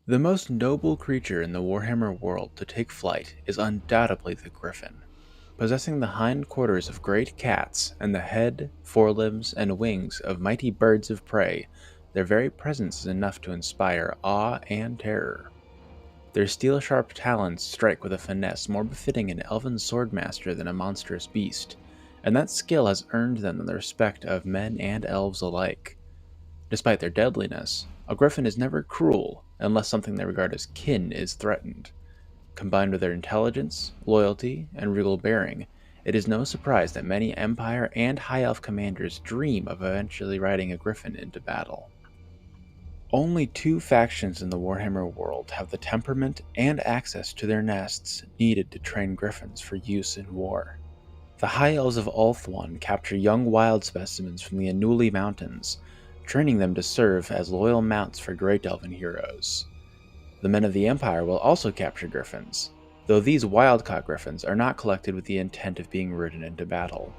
The most noble creature in the Warhammer world to take flight is undoubtedly the Griffin. Possessing the hind quarters of great cats and the head, forelimbs, and wings of mighty birds of prey, their very presence is enough to inspire awe and terror. Their steel-sharp talons strike with a finesse more befitting an elven swordmaster than a monstrous beast, and that skill has earned them the respect of men and elves alike. Despite their deadliness, a griffin is never cruel unless something they regard as kin is threatened. Combined with their intelligence, loyalty, and regal bearing, it is no surprise that many Empire and High Elf commanders dream of eventually riding a griffin into battle. Only two factions in the Warhammer world have the temperament and access to their nests needed to train griffins for use in war. The High Elves of Ulthuan capture young wild specimens from the Anuli Mountains, training them to serve as loyal mounts for Great Elven heroes. The men of the Empire will also capture griffins, though these wild-caught griffins are not collected with the intent of being ridden into battle.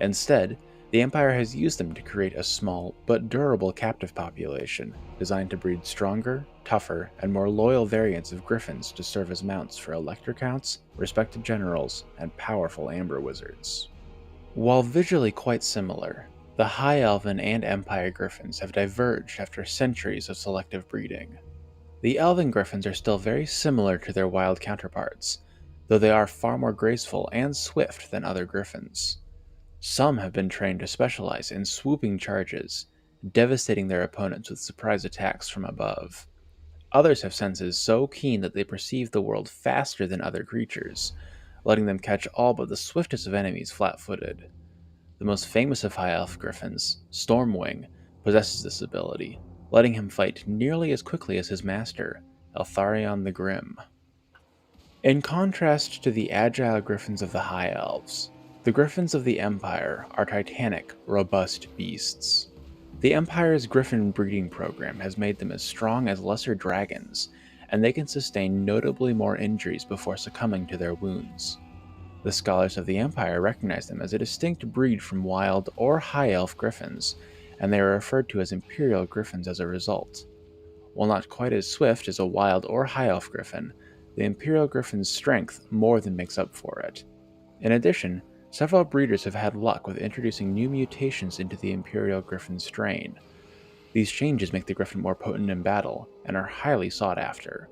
Instead, the Empire has used them to create a small but durable captive population designed to breed stronger, tougher, and more loyal variants of griffins to serve as mounts for elector counts, respected generals, and powerful amber wizards. While visually quite similar, the High Elven and Empire griffins have diverged after centuries of selective breeding. The Elven griffins are still very similar to their wild counterparts, though they are far more graceful and swift than other griffins. Some have been trained to specialize in swooping charges, devastating their opponents with surprise attacks from above. Others have senses so keen that they perceive the world faster than other creatures, letting them catch all but the swiftest of enemies flat-footed. The most famous of High Elf Griffins, Stormwing, possesses this ability, letting him fight nearly as quickly as his master, Eltharion the Grim. In contrast to the agile griffins of the High Elves, the griffins of the Empire are titanic, robust beasts. The Empire's griffin breeding program has made them as strong as lesser dragons, and they can sustain notably more injuries before succumbing to their wounds. The scholars of the Empire recognize them as a distinct breed from wild or high elf griffins, and they are referred to as Imperial Griffins as a result. While not quite as swift as a wild or high elf griffin, the Imperial Griffin's strength more than makes up for it. In addition, several breeders have had luck with introducing new mutations into the Imperial Griffin strain. These changes make the Griffin more potent in battle, and are highly sought after.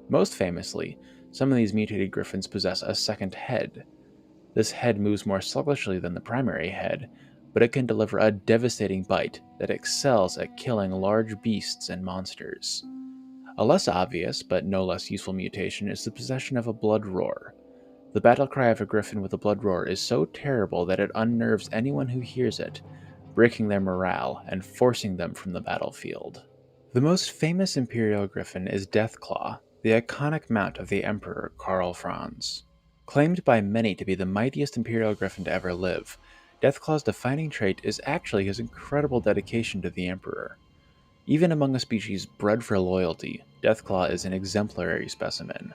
Most famously, some of these mutated Griffins possess a second head. This head moves more sluggishly than the primary head, but it can deliver a devastating bite that excels at killing large beasts and monsters. A less obvious, but no less useful mutation is the possession of a blood roar. The battle cry of a griffin with a blood roar is so terrible that it unnerves anyone who hears it, breaking their morale and forcing them from the battlefield. The most famous Imperial Griffin is Deathclaw, the iconic mount of the Emperor Karl Franz. Claimed by many to be the mightiest Imperial Griffin to ever live, Deathclaw's defining trait is actually his incredible dedication to the Emperor. Even among a species bred for loyalty, Deathclaw is an exemplary specimen.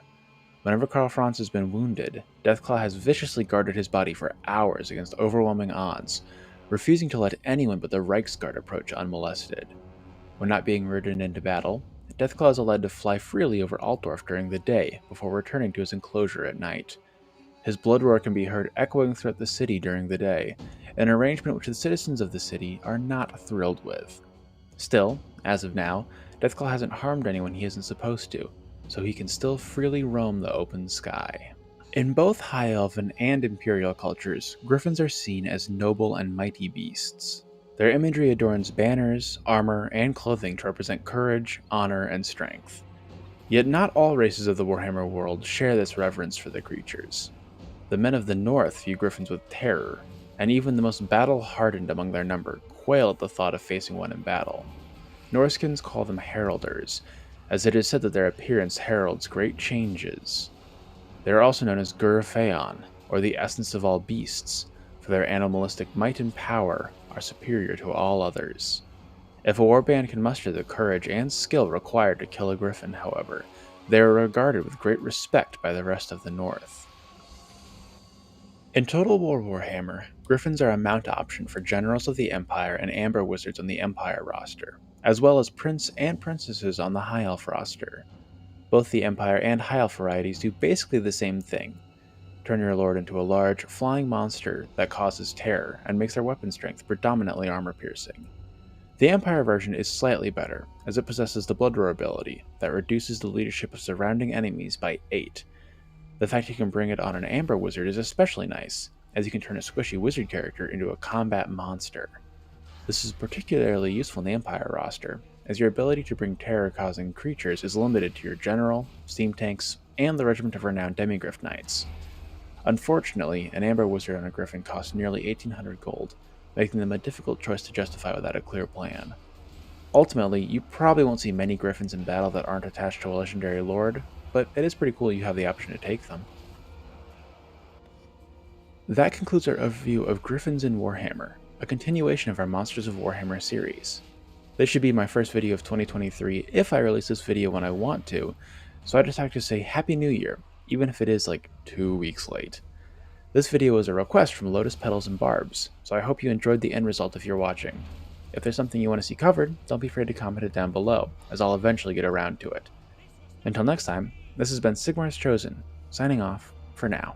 Whenever Karl Franz has been wounded, Deathclaw has viciously guarded his body for hours against overwhelming odds, refusing to let anyone but the Reichsguard approach unmolested. When not being ridden into battle, Deathclaw is allowed to fly freely over Altdorf during the day before returning to his enclosure at night. His blood roar can be heard echoing throughout the city during the day, an arrangement which the citizens of the city are not thrilled with. Still, as of now, Deathclaw hasn't harmed anyone he isn't supposed to, so he can still freely roam the open sky. In both High Elven and Imperial cultures, griffins are seen as noble and mighty beasts. Their imagery adorns banners, armor, and clothing to represent courage, honor, and strength. Yet not all races of the Warhammer world share this reverence for the creatures. The men of the North view griffins with terror, and even the most battle-hardened among their number quail at the thought of facing one in battle. Norskins call them heralders, as it is said that their appearance heralds great changes. They are also known as Gurfeon, or the essence of all beasts, for their animalistic might and power are superior to all others. If a warband can muster the courage and skill required to kill a griffin, however, they are regarded with great respect by the rest of the North. In Total War Warhammer, Griffins are a mount option for generals of the Empire and Amber Wizards on the Empire roster, as well as prince and princesses on the High Elf roster. Both the Empire and Howl varieties do basically the same thing. Turn your lord into a large, flying monster that causes terror and makes their weapon strength predominantly armor-piercing. The Empire version is slightly better, as it possesses the Blood Roar ability that reduces the leadership of surrounding enemies by 8. The fact you can bring it on an Amber Wizard is especially nice, as you can turn a squishy wizard character into a combat monster. This is particularly useful in the Empire roster, as your ability to bring terror-causing creatures is limited to your General, Steam Tanks, and the Regiment of Renowned Demigryph Knights. Unfortunately, an Amber Wizard on a Griffin costs nearly 1800 gold, making them a difficult choice to justify without a clear plan. Ultimately, you probably won't see many Griffins in battle that aren't attached to a legendary lord, but it is pretty cool you have the option to take them. That concludes our overview of Griffins in Warhammer, a continuation of our Monsters of Warhammer series. This should be my first video of 2023 if I release this video when I want to, so I just have to say Happy New Year, even if it is like 2 weeks late. This video was a request from Lotus Petals and Barbs, so I hope you enjoyed the end result if you're watching. If there's something you want to see covered, don't be afraid to comment it down below, as I'll eventually get around to it. Until next time, this has been Sigmar's Chosen, signing off for now.